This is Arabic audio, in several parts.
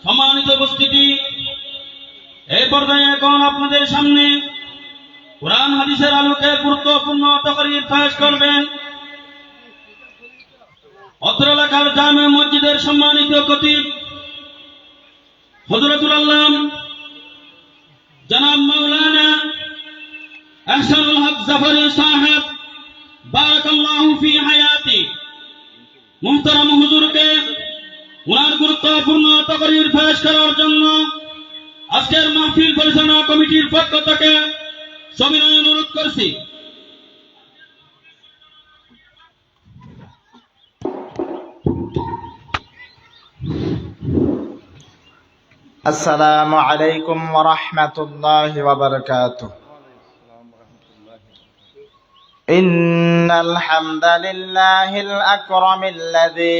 সম্মানিত উপস্থিতি, এই পর্যায়ে এখন আপনাদের সামনে কুরআন হাদিসের আলোকে গুরুত্বপূর্ণ তাকরীর পেশ করবেন অত্র এলাকার জামে মসজিদের সম্মানিত খতিব হযরতুল আল্লাম জনাব মাওলানা আহসানুল হক জাফরি সাহেব বারাকাল্লাহু ফি হায়াতি। মুহতারাম হুজুরকে ওনার গুরুত্বপূর্ণ তাকরীর পেশ করার জন্য আজকের মাহফিল পরিচালনা কমিটির পক্ষ থেকে সবিনয় অনুরোধ করছি। আসসালামু আলাইকুম ওয়া রাহমাতুল্লাহি ওয়া বারাকাতুহু। ইন্নাল হামদালিল্লাহিল আকরামিল্লাযী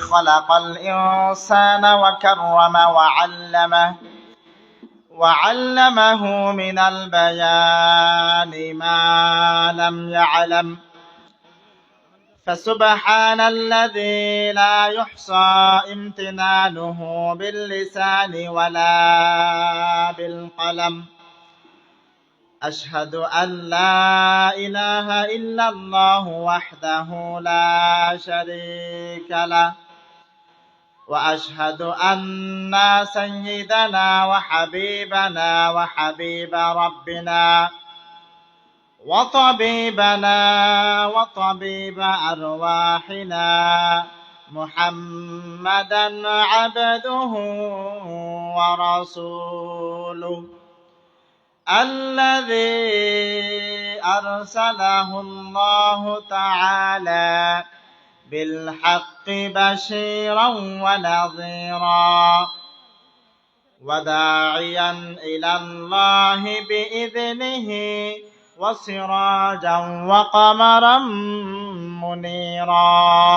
খালাকাল ইনসানা ওয়া কাররামা ওয়া 'allamahu মিনাল বায়ানি মা লাম ইয়া'লাম। فسبحان الذي لا يحصى امتنانه باللسان ولا بالقلم. أشهد أن لا إله إلا الله وحده لا شريك له، وأشهد أن سيدنا وحبيبنا وحبيب ربنا وطبيبنا وطبيب أرواحنا محمدا عبده ورسوله الذي أرسله الله تعالى بالحق بشيرا ونذيرا وداعيا إلى الله بإذنه وسراجا وقمرا منيرا.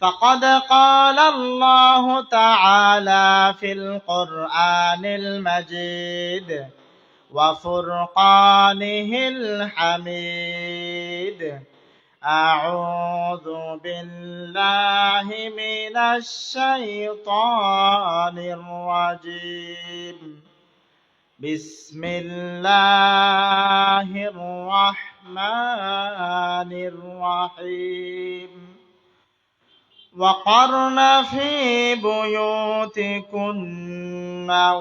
فقد قال الله تعالى في القرآن المجيد وفرقانه الحميد: أعوذ بالله من الشيطان الرجيم. بسم الله الرحمن الرحيم. وقرن في بيوتكن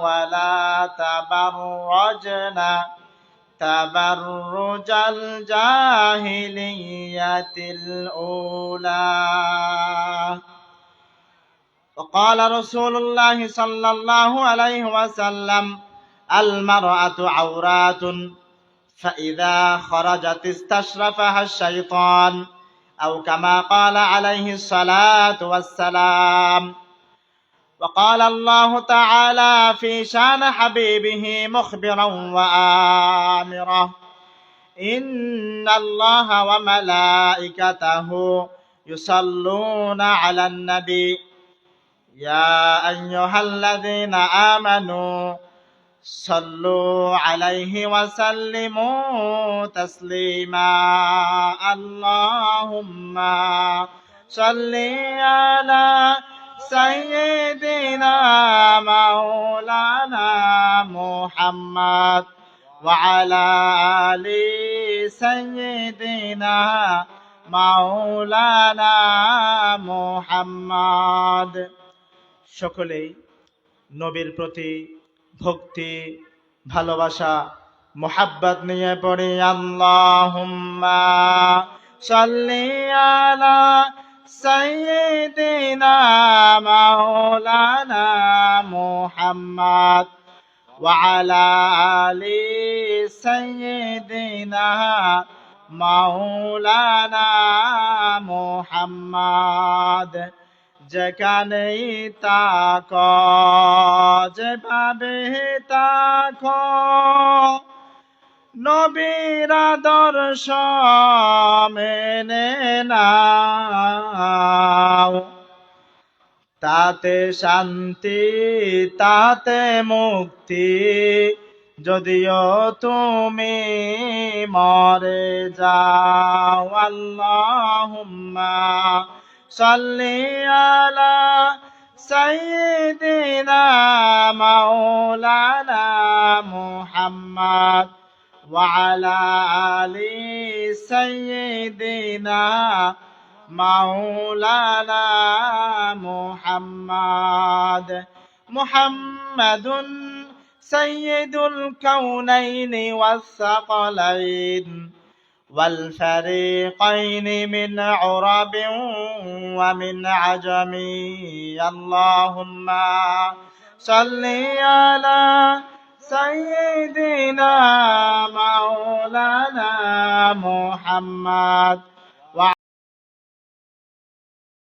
ولا تبرجن تبرج الجاهلية الأولى. وقال رسول الله صلى الله عليه وسلم: المرأة عورات، فإذا خرجت استشرفها الشيطان، أو كما قال عليه الصلاة والسلام. وقال الله تعالى في شان حبيبه مخبرا وآمرا: إن الله وملائكته يصلون على النبي يا أيها الذين آمنوا صلوا عليه وسلموا تسليما. اللهم صل على سيدنا مولانا محمد وعلى آل سيدنا مولانا محمد. সকলেই নবীর প্রতি ভক্তি ভালোবাসা মোহাব্বত নিয়ে পড়ি আল্লাহুম্মা সাল্লি আলা সাইয়্যিদিনা মাওলানা মুহাম্মদ ওয়া আলা আলি সাইয়্যিদিনা মাওলানা মুহাম্মদ। যেখানেই তাকো যেভাবে তাকো নবীর আদর্শ মেনে নাও, তাতে শান্তি তাতে মুক্তি, যদিও তুমি মরে যাও। আল্লাহুম্মা সাল্লি আলা سيدنا مولانا محمد وعلى آل سيدنا مولانا محمد سيد الكونين والثقلين والفريقين من عرب ومن عجم اللهم صل على سيدنا مولانا محمد